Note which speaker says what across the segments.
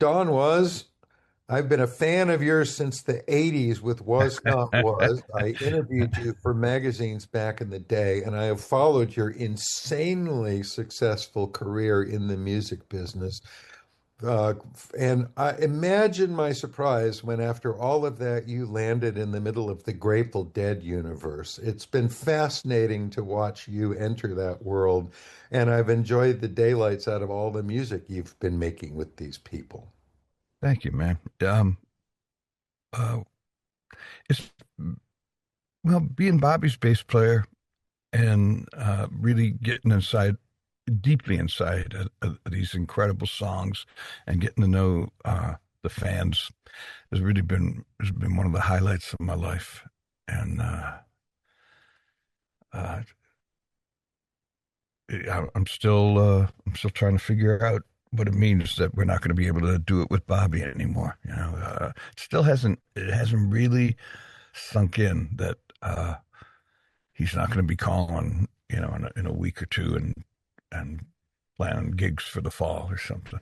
Speaker 1: Don Was, I've been a fan of yours since the 80s with Was Not Was. I interviewed you for magazines back in the day, and I have followed your insanely successful career in the music business. Uh, and I imagine my surprise when, after all of that, you landed in the middle of the Grateful Dead universe. It's been fascinating to watch you enter that world, and I've enjoyed the daylights out of all the music you've been making with these people.
Speaker 2: Thank you, man. Uh, it's well, being Bobby's bass player and really getting inside, deeply inside these incredible songs, and getting to know the fans has been one of the highlights of my life. And uh, I'm still trying to figure out what it means that we're not going to be able to do it with Bobby anymore. It hasn't really sunk in that he's not going to be calling, in a week or two and planning gigs for the fall or something.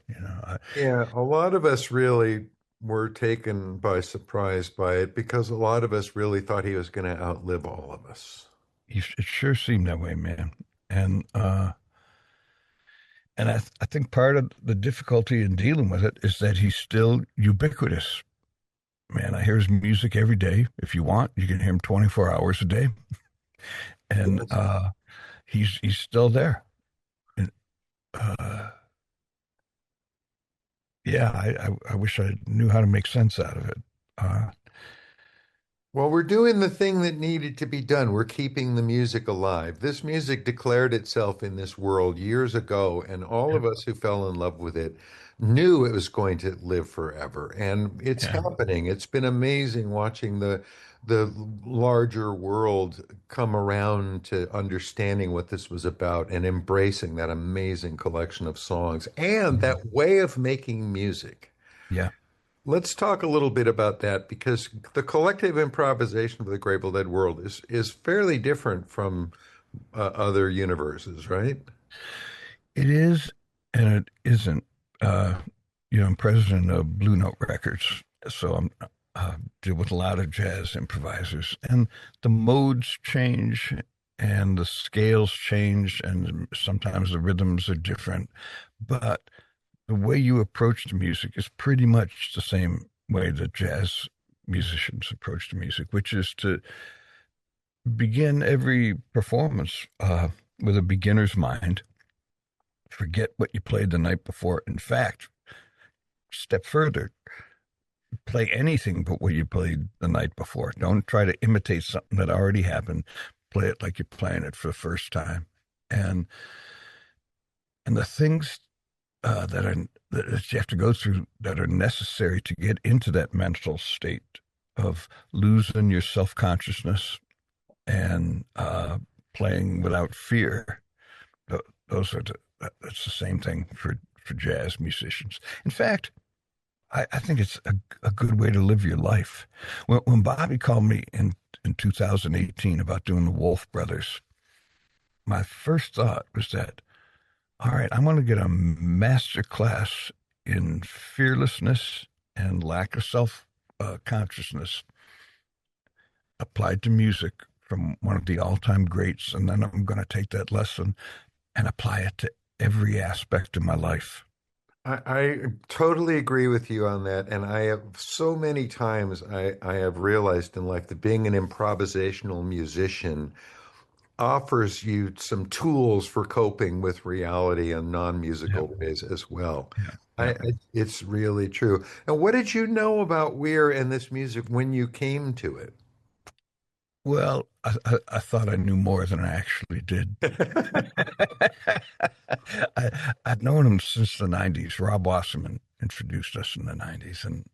Speaker 1: Yeah, a lot of us really were taken by surprise by it because a lot of us really thought he was going to outlive all of us.
Speaker 2: It sure seemed that way, man. And I think part of the difficulty in dealing with it is that he's still ubiquitous. Man, I hear his music every day. If you want, you can hear him 24 hours a day, and
Speaker 1: Yes.
Speaker 2: he's still there. And, uh, yeah, I wish I knew how to make sense out of it. Uh,
Speaker 1: Well, we're doing the thing that needed to be done. We're keeping the music alive. This music declared itself in this world years ago, and all
Speaker 2: yeah,
Speaker 1: of us who fell in love with it knew it was going to live forever. And it's
Speaker 2: yeah,
Speaker 1: happening. It's been amazing watching the larger world come around to understanding what this was about and embracing that amazing collection of songs and
Speaker 2: mhm,
Speaker 1: that way of making music.
Speaker 2: yeah.
Speaker 1: Let's talk a little bit about that because the collective improvisation of the Grateful Dead world is fairly different from other universes, right?
Speaker 2: It is, and it isn't. Uh, I'm president of Blue Note Records, so I'm deal with a lot of jazz improvisers, and the modes change, and the scales change, and sometimes the rhythms are different. But the way you approach the music is pretty much the same way that jazz musicians approach the music, which is to begin every performance with a beginner's mind. Forget what you played the night before. In fact, step further, play anything but what you played the night before. Don't try to imitate something that already happened. Play it like you're playing it for the first time. And and the things that you have to go through that are necessary to get into that mental state of losing your self consciousness and playing without fear. Those are that's the same thing for jazz musicians. In fact, I think it's a good way to live your life. When Bobby called me in 2018 about doing the Wolf Brothers, my first thought was that, all right, I'm going to get a master class in fearlessness and lack of self consciousness applied to music from one of the all time greats. And then I'm going to take that lesson and apply it to every aspect of my life.
Speaker 1: I totally agree with you on that. And I have so many times I have realized in life that being an improvisational musician offers you some tools for coping with reality in
Speaker 2: Yeah,
Speaker 1: non-musical ways as well.
Speaker 2: yeah, yeah.
Speaker 1: It's really true. And what did you know about Weir and this music when you came to
Speaker 2: Well, I thought I knew more than I actually did.
Speaker 1: it?
Speaker 2: I'd known him since the 90s. Rob Wasserman introduced us in the 90s, and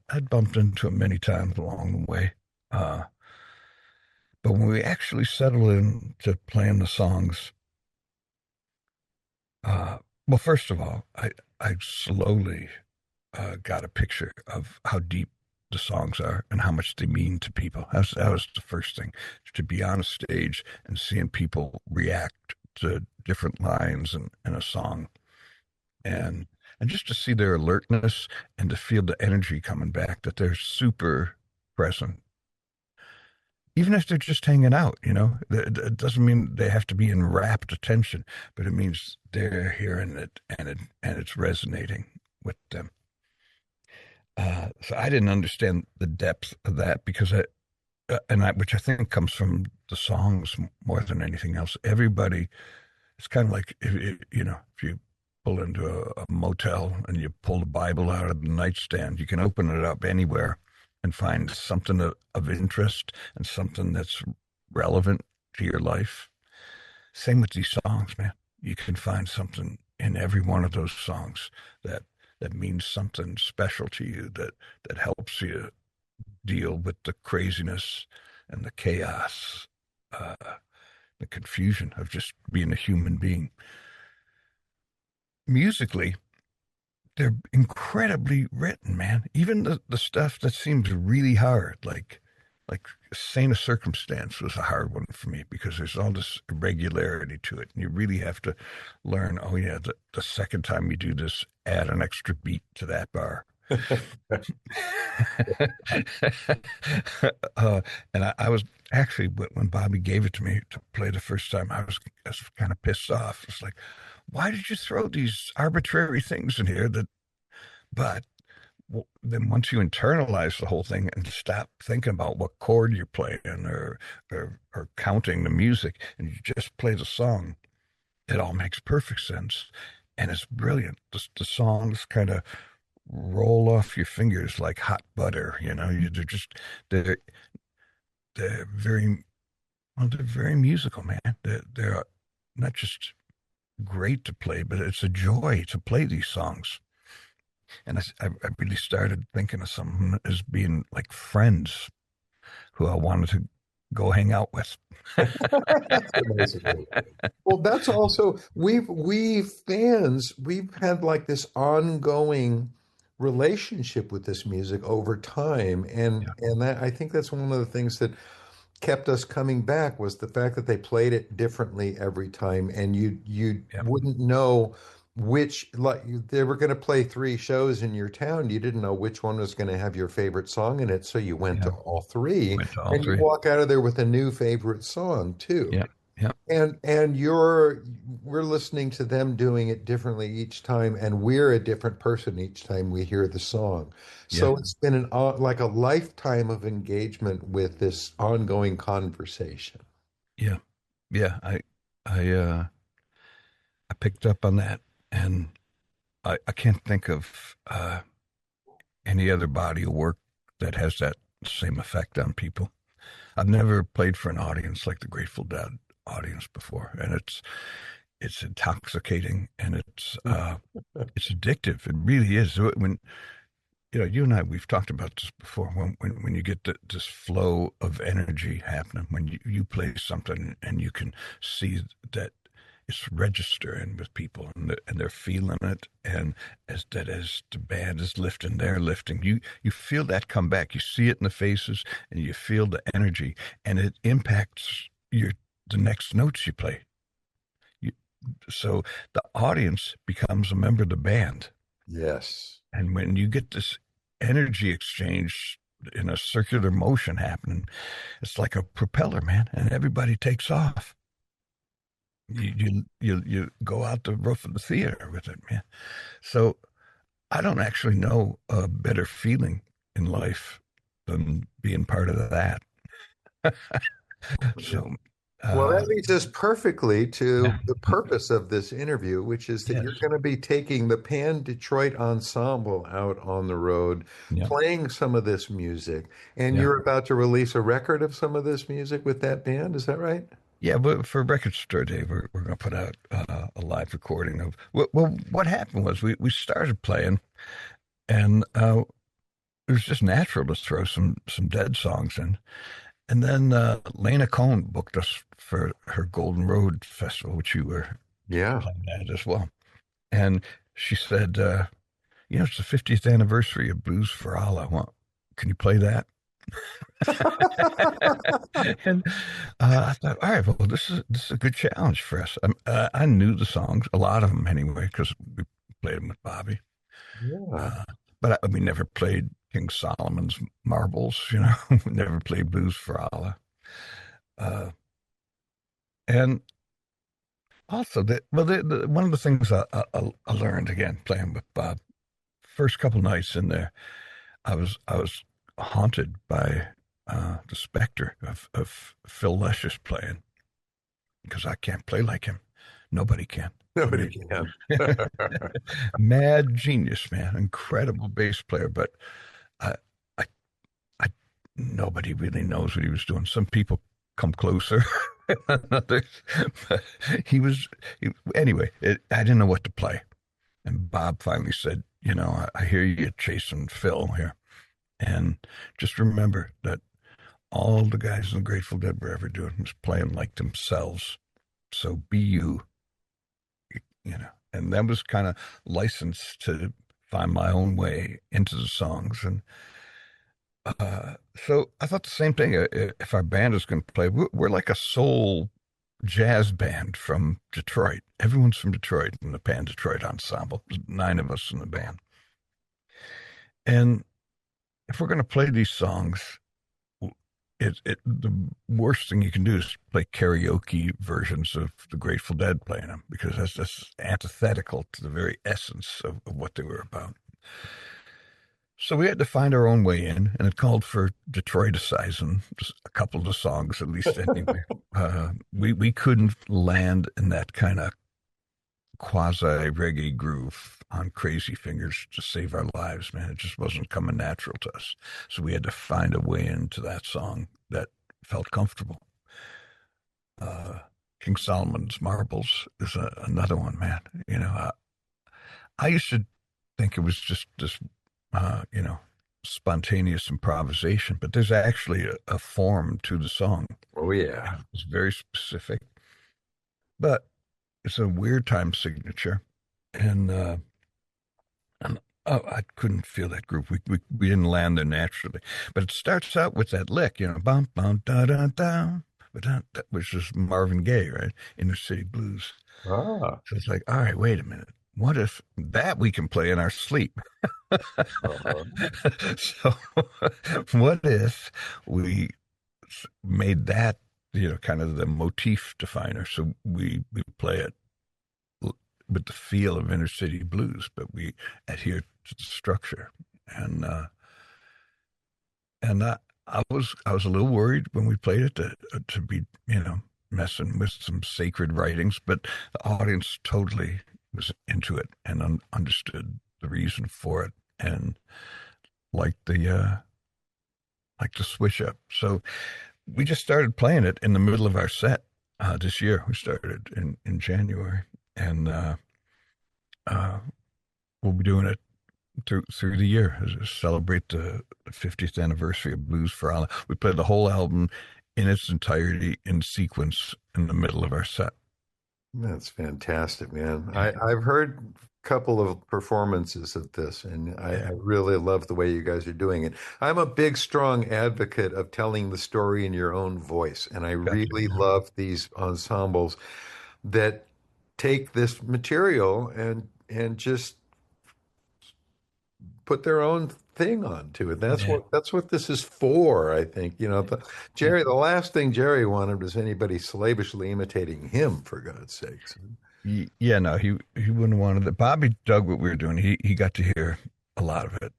Speaker 2: I'd bumped into him many times along the way. Uh, but when we actually settled into playing the songs, uh, well, first of all, I slowly got a picture of how deep the songs are and how much they mean to people. That was the first thing, to be on a stage and seeing people react to different lines in a song. And and just to see their alertness and to feel the energy coming back, that they're super present, even if they're just hanging out. It doesn't mean they have to be in rapt attention, but it means they're hearing it, and it's resonating with them. So I didn't understand the depth of that, because which I think comes from the songs more than anything else. Everybody, it's kind of like if you pull into a motel and you pull the Bible out of the nightstand, you can open it up anywhere and find something of interest and something that's relevant to your life. Same with these songs, man. You can find something in every one of those songs that means something special to you, that helps you deal with the craziness and the chaos, uh, the confusion of just being a human being. Musically, they're incredibly written, man. Even the stuff that seems really hard, like Saint of Circumstance was a hard one for me, because there's all this irregularity to it, and you really have to learn. Oh yeah, the second time you do this, add an extra beat to that bar. And I was actually, when Bobby gave it to me to play the first time, I was kind of pissed off. It's like, why did you throw these arbitrary things in here? But then once you internalize the whole thing and stop thinking about what chord you're playing, or counting the music, and you just play the song, it all makes perfect sense, and it's brilliant. The songs kind of roll off your fingers like hot butter. They're they're very they're very musical, man. They're not just great to play, but it's a joy to play these songs. And I really started thinking of some as being like friends who I wanted to go hang out with.
Speaker 1: That's amazing. Well, that's also we fans, we've had like this ongoing relationship with this music over time, and
Speaker 2: Yeah,
Speaker 1: that, I think that's one of the things that kept us coming back, was the fact that they played it differently every time, and you
Speaker 2: yeah,
Speaker 1: wouldn't know which, like, they were going to play three shows in your town. You didn't know which one was going to have your favorite song in it, so you went to
Speaker 2: yeah.
Speaker 1: all three,
Speaker 2: Went to all
Speaker 1: and you
Speaker 2: three.
Speaker 1: walk out of there with a new favorite song too.
Speaker 2: Yeah, yeah,
Speaker 1: And we're listening to them doing it differently each time, and we're a different person each time we hear the song.
Speaker 2: yeah,
Speaker 1: So it's been like a lifetime of engagement with this ongoing conversation.
Speaker 2: yeah, yeah. I picked up on that, and I can't think of any other body of work that has that same effect on people. I've never played for an audience like the Grateful Dead audience before, and it's intoxicating, and it's addictive. It really is. When you and I, we've talked about this before. When you get this flow of energy happening, when you play something and you can see that it's registering with people, and they're feeling it, and as the band is lifting, they're lifting. You feel that come back. You see it in the faces, and you feel the energy, and it impacts the next notes you play. You, so the audience becomes a member of the band,
Speaker 1: Yes.
Speaker 2: and when you get this energy exchange in a circular motion happening, it's like a propeller, man, and everybody takes off. You go out the roof of the theater with it, man. So I don't actually know a better feeling in life than being part of that. So,
Speaker 1: Well,
Speaker 2: uh,
Speaker 1: that leads us perfectly to
Speaker 2: yeah,
Speaker 1: the purpose of this interview, which is that
Speaker 2: yes,
Speaker 1: you're going to be taking the Pan-Detroit Ensemble out on the road,
Speaker 2: yeah,
Speaker 1: playing some of this music, and
Speaker 2: yeah,
Speaker 1: you're about to release a record of some of this music with that band. Is that right?
Speaker 2: yeah. But for Record Store Day, we're going to put out a live recording of. Well, what happened was we started playing, and it was just natural to throw some Dead songs in. And then Lena Cohn booked us for her Golden Road Festival, which you were
Speaker 1: Yeah.
Speaker 2: playing at as well. And she said, it's the 50th anniversary of Blues for Allah. Well, can you play that? And I thought, all right, well, this is a good challenge for us. I knew the songs, a lot of them anyway, because we played them with Bobby.
Speaker 1: Yeah.
Speaker 2: Uh, but we never played King Solomon's Marbles, we never played Blues for Allah. Uh, and also, one of the things I learned again playing with Bob, first couple nights in there, I was haunted by the specter of Phil Lesh playing because I can't play like him. Nobody can. I
Speaker 1: Nobody
Speaker 2: mean,
Speaker 1: can.
Speaker 2: mad genius, man, incredible bass player, but I, I, I, nobody really knows what he was doing. Some people come closer than others, but anyway. I didn't know what to play, and Bob finally said, I hear you chasing Phil here, and just remember that all the guys in the Grateful Dead were ever doing was playing like themselves. So be and that was kind of licensed to find my own way into the songs. And so I thought the same thing. If our band is going to play, we're like a soul jazz band from Detroit. Everyone's from Detroit in the Pan-Detroit Ensemble. There's 9 of us in the band. And if we're going to play these songs, the worst thing you can do is play karaoke versions of the Grateful Dead playing them, because that's just antithetical to the very essence of what they were about. So we had to find our own way in, and it called for Detroiticizing just a couple of the songs, at least anyway. We couldn't land in that kind of quasi reggae groove on Crazy Fingers to save our lives, man. It just wasn't coming natural to us. So we had to find a way into that song that felt comfortable. King Solomon's Marbles is another one, man. I used to think it was just this, spontaneous improvisation, but there's actually a form to the song.
Speaker 1: Oh, yeah.
Speaker 2: It's very specific, but it's a weird time signature. And I couldn't feel that groove. We didn't land there naturally. But it starts out with that lick, bum, bum, da, da, da, which is Marvin Gaye, right? Inner City Blues.
Speaker 1: Ah.
Speaker 2: So it's like, all right, wait a minute. What if that we can play in our sleep?
Speaker 1: Uh-huh.
Speaker 2: So what if we made that, kind of the motif definer? So we play it with the feel of Inner City Blues, but we adhere to the structure. And I was a little worried when we played it to be messing with some sacred writings, but the audience totally was into it and understood the reason for it, and liked the switch up. So we just started playing it in the middle of our set this year. We started in January, and we'll be doing it through the year to celebrate the 50th anniversary of Blues for Allah. We played the whole album in its entirety in sequence in the middle of our set.
Speaker 1: That's fantastic, man. I've heard a couple of performances of this, and I really love the way you guys are doing it. I'm a big, strong advocate of telling the story in your own voice, and I really love these ensembles that take this material and just put their own thing onto it. That's what this is for, I think. Jerry, the last thing Jerry wanted was anybody slavishly imitating him, for God's sakes.
Speaker 2: Yeah, no, he wouldn't have wanted it. Bobby dug what we were doing. He got to hear a lot of it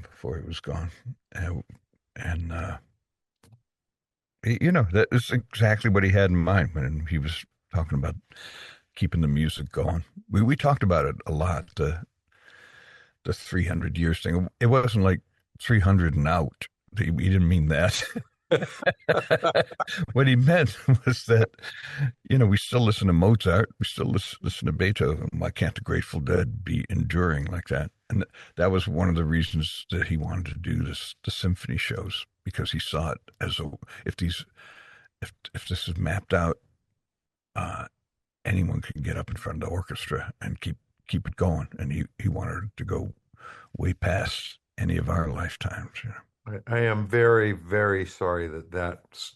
Speaker 2: before he was gone, and that is exactly what he had in mind when he was talking about keeping the music going. We talked about it a lot. The 300 years thing. It wasn't like 300 and out. He didn't mean that. What he meant was that, we still listen to Mozart, we still listen to Beethoven. Why can't the Grateful Dead be enduring like that? And that was one of the reasons that he wanted to do the symphony shows, because he saw it as if this is mapped out, anyone can get up in front of the orchestra and keep it going. And he wanted to go way past any of our lifetimes.
Speaker 1: I am very, very sorry that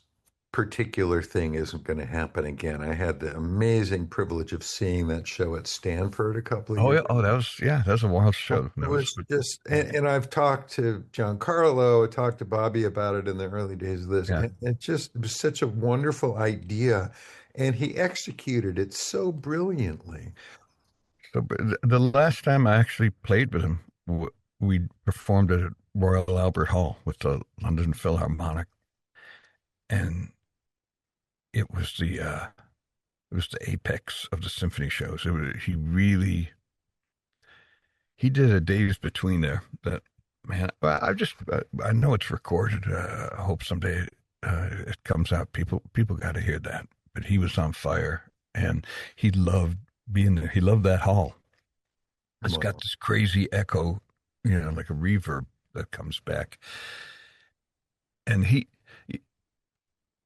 Speaker 1: particular thing isn't going to happen again. I had the amazing privilege of seeing that show at Stanford a couple of
Speaker 2: Oh
Speaker 1: years
Speaker 2: yeah, oh that was a wild show.
Speaker 1: It
Speaker 2: That was
Speaker 1: was just,
Speaker 2: yeah,
Speaker 1: and I've talked to Giancarlo, I talked to Bobby about it in the early days of this,
Speaker 2: yeah.
Speaker 1: and it was such a wonderful idea, and he executed it so brilliantly.
Speaker 2: So but the last time I actually played with him, we performed at Royal Albert Hall with the London Philharmonic, and it was the apex of the symphony shows. He really he did a days between there that man. I know it's recorded. I hope someday it comes out. People got to hear that. But he was on fire, and he loved being there. He loved that hall. It's got
Speaker 1: Wow.
Speaker 2: this crazy echo, like a reverb that comes back. And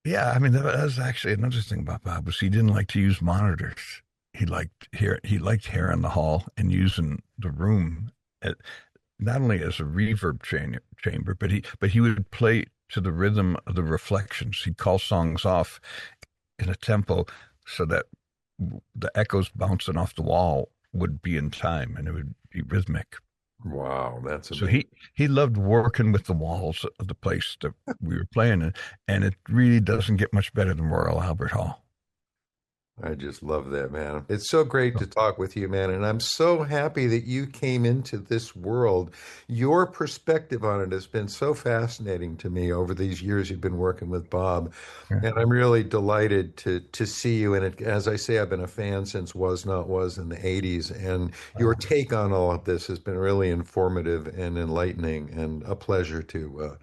Speaker 2: yeah, I mean, that was actually another thing about Bob was he didn't like to use monitors. He liked hearing the hall and using the room at, not only as a reverb chamber, but he would play to the rhythm of the reflections. He'd call songs off in a tempo so that the echoes bouncing off the wall would be in time and it would be rhythmic.
Speaker 1: Wow, that's
Speaker 2: So
Speaker 1: amazing.
Speaker 2: he loved working with the walls of the place that we were playing in, and it really doesn't get much better than Royal Albert Hall.
Speaker 1: I just love that, man. It's so great to talk with you, man. And I'm so happy that you came into this world. Your perspective on it has been so fascinating to me over these years you've been working with Bob.
Speaker 2: Yeah.
Speaker 1: And I'm really delighted to see you in it. As I say, I've been a fan since Was Not Was in the 80s. And your take on all of this has been really informative and enlightening and a pleasure to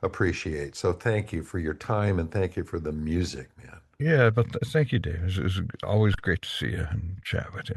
Speaker 1: appreciate. So thank you for your time and thank you for the music, man.
Speaker 2: Yeah, but thank you, Dave. It was always great to see you and chat with you.